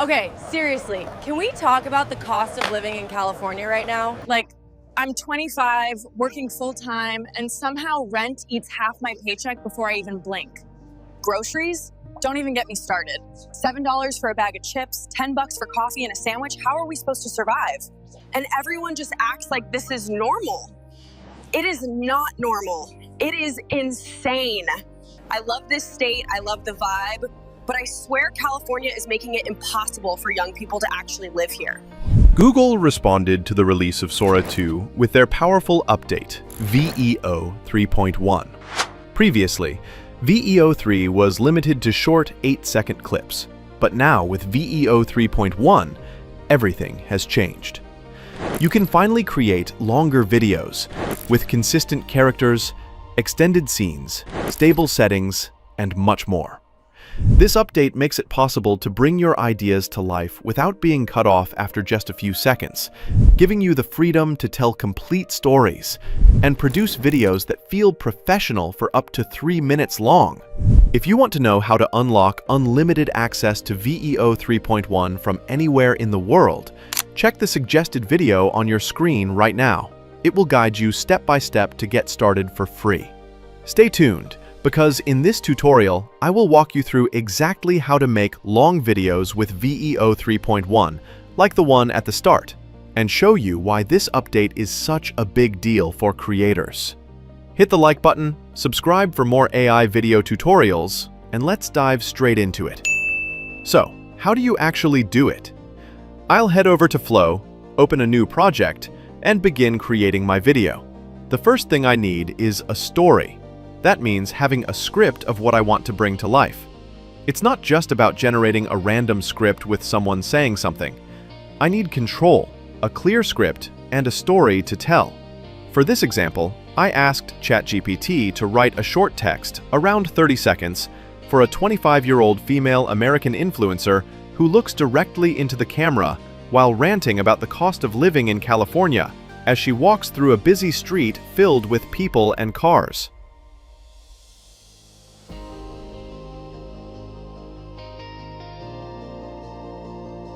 Okay, seriously, can we talk about the cost of living in California right now? I'm 25, working full-time, and somehow rent eats half my paycheck before I even blink. Groceries? Don't even get me started. $7 for a bag of chips, $10 for coffee and a sandwich. How are we supposed to survive? And everyone just acts like this is normal. It is not normal. It is insane. I love this state, I love the vibe, but I swear California is making it impossible for young people to actually live here. Google responded to the release of SORA 2 with their powerful update, VEO 3.1. Previously, VEO 3 was limited to short 8-second clips, but now with VEO 3.1, everything has changed. You can finally create longer videos with consistent characters, extended scenes, stable settings, and much more. This update makes it possible to bring your ideas to life without being cut off after just a few seconds, giving you the freedom to tell complete stories and produce videos that feel professional for up to 3 minutes long. If you want to know how to unlock unlimited access to VEO 3.1 from anywhere in the world, check the suggested video on your screen right now. It will guide you step by step to get started for free. Stay tuned, because in this tutorial, I will walk you through exactly how to make long videos with VEO 3.1, like the one at the start, and show you why this update is such a big deal for creators. Hit the like button, subscribe for more AI video tutorials, and let's dive straight into it. So, how do you actually do it? I'll head over to Flow, open a new project, and begin creating my video. The first thing I need is a story. That means having a script of what I want to bring to life. It's not just about generating a random script with someone saying something. I need control, a clear script, and a story to tell. For this example, I asked ChatGPT to write a short text, around 30 seconds, for a 25-year-old female American influencer who looks directly into the camera while ranting about the cost of living in California as she walks through a busy street filled with people and cars.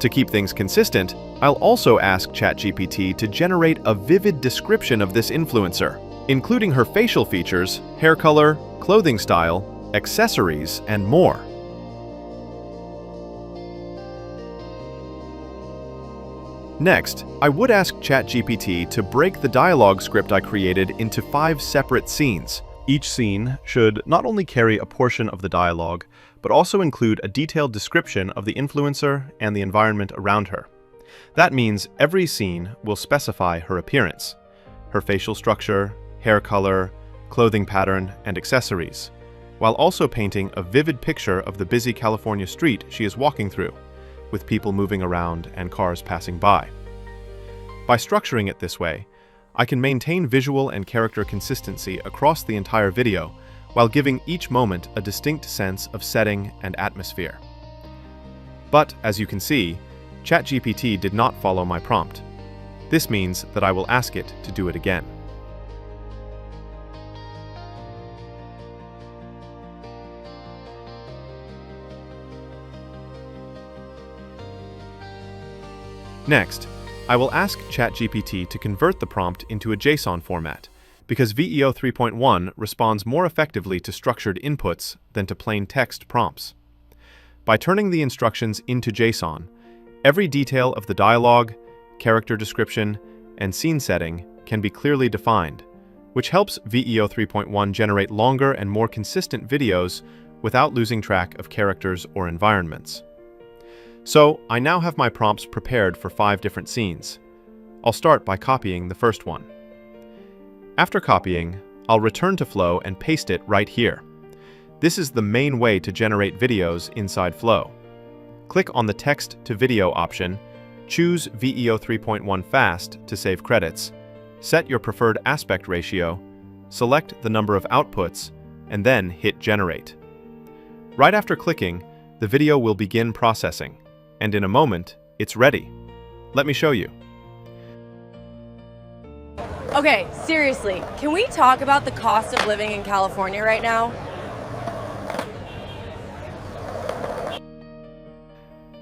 To keep things consistent, I'll also ask ChatGPT to generate a vivid description of this influencer, including her facial features, hair color, clothing style, accessories, and more. Next, I would ask ChatGPT to break the dialogue script I created into 5 separate scenes. Each scene should not only carry a portion of the dialogue, but also include a detailed description of the influencer and the environment around her. That means every scene will specify her appearance, her facial structure, hair color, clothing pattern, and accessories, while also painting a vivid picture of the busy California street she is walking through, with people moving around and cars passing by. By structuring it this way, I can maintain visual and character consistency across the entire video, while giving each moment a distinct sense of setting and atmosphere. But, as you can see, ChatGPT did not follow my prompt. This means that I will ask it to do it again. Next, I will ask ChatGPT to convert the prompt into a JSON format, because VEO 3.1 responds more effectively to structured inputs than to plain text prompts. By turning the instructions into JSON, every detail of the dialogue, character description, and scene setting can be clearly defined, which helps VEO 3.1 generate longer and more consistent videos without losing track of characters or environments. So, I now have my prompts prepared for 5 different scenes. I'll start by copying the first one. After copying, I'll return to Flow and paste it right here. This is the main way to generate videos inside Flow. Click on the Text to Video option, choose VEO 3.1 Fast to save credits, set your preferred aspect ratio, select the number of outputs, and then hit Generate. Right after clicking, the video will begin processing, and in a moment, it's ready. Let me show you. Okay, seriously, can we talk about the cost of living in California right now?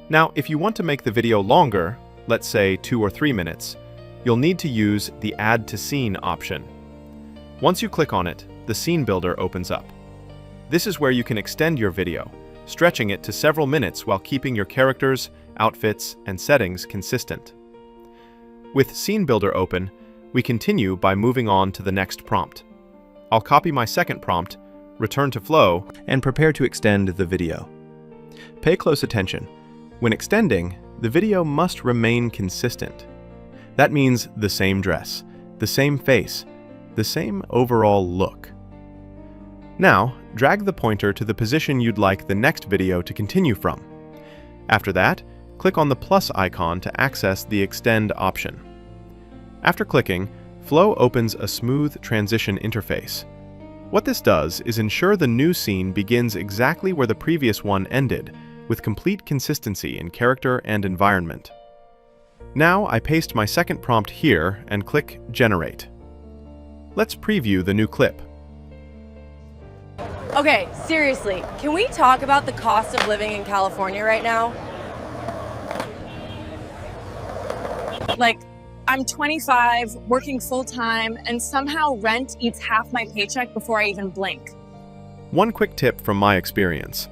Now, if you want to make the video longer, let's say 2 or 3 minutes, you'll need to use the Add to Scene option. Once you click on it, the Scene Builder opens up. This is where you can extend your video, stretching it to several minutes while keeping your characters, outfits, and settings consistent. With Scene Builder open, we continue by moving on to the next prompt. I'll copy my second prompt, return to Flow, and prepare to extend the video. Pay close attention. When extending, the video must remain consistent. That means the same dress, the same face, the same overall look. Now, drag the pointer to the position you'd like the next video to continue from. After that, click on the plus icon to access the Extend option. After clicking, Flow opens a smooth transition interface. What this does is ensure the new scene begins exactly where the previous one ended, with complete consistency in character and environment. Now I paste my second prompt here and click Generate. Let's preview the new clip. Okay, seriously, can we talk about the cost of living in California right now? Like, I'm 25, working full-time, and somehow rent eats half my paycheck before I even blink. One quick tip from my experience.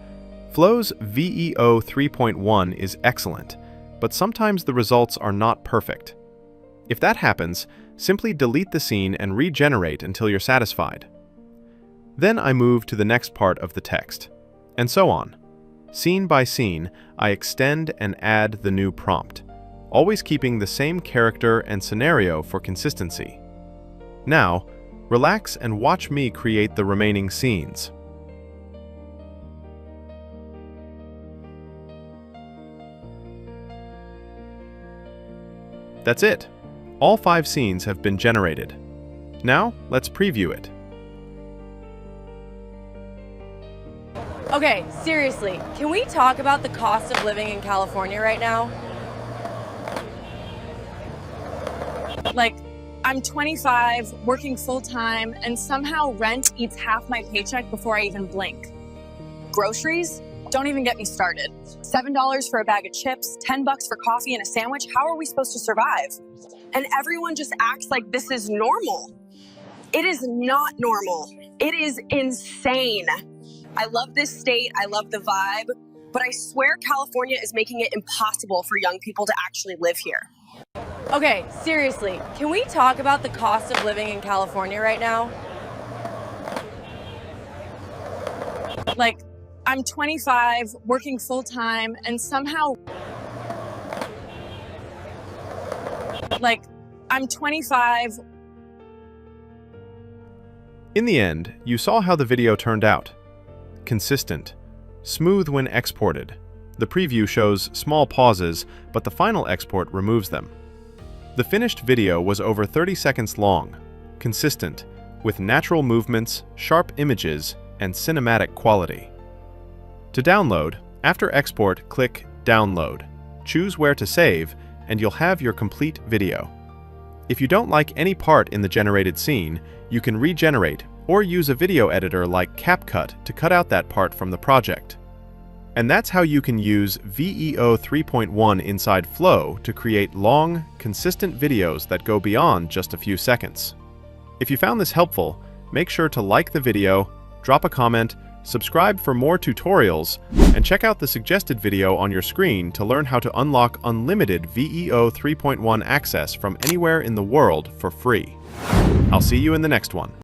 Flow's VEO 3.1 is excellent, but sometimes the results are not perfect. If that happens, simply delete the scene and regenerate until you're satisfied. Then I move to the next part of the text, and so on. Scene by scene, I extend and add the new prompt, always keeping the same character and scenario for consistency. Now, relax and watch me create the remaining scenes. That's it. All 5 scenes have been generated. Now, let's preview it. Okay, seriously, can we talk about the cost of living in California right now? Like, I'm 25, working full-time, and somehow rent eats half my paycheck before I even blink. Groceries? Don't even get me started. $7 for a bag of chips, $10 for coffee and a sandwich. How are we supposed to survive? And everyone just acts like this is normal. It is not normal. It is insane. I love this state, I love the vibe, but I swear California is making it impossible for young people to actually live here. Okay, seriously, can we talk about the cost of living in California right now? Like, I'm 25, working full-time, and somehow... Like, I'm 25... In the end, you saw how the video turned out. Consistent, smooth when exported. The preview shows small pauses, but the final export removes them. The finished video was over 30 seconds long, consistent, with natural movements, sharp images, and cinematic quality. To download, after export, click Download. Choose where to save, and you'll have your complete video. If you don't like any part in the generated scene, you can regenerate or use a video editor like CapCut to cut out that part from the project. And that's how you can use VEO 3.1 inside Flow to create long, consistent videos that go beyond just a few seconds. If you found this helpful, make sure to like the video, drop a comment, subscribe for more tutorials, and check out the suggested video on your screen to learn how to unlock unlimited VEO 3.1 access from anywhere in the world for free. I'll see you in the next one.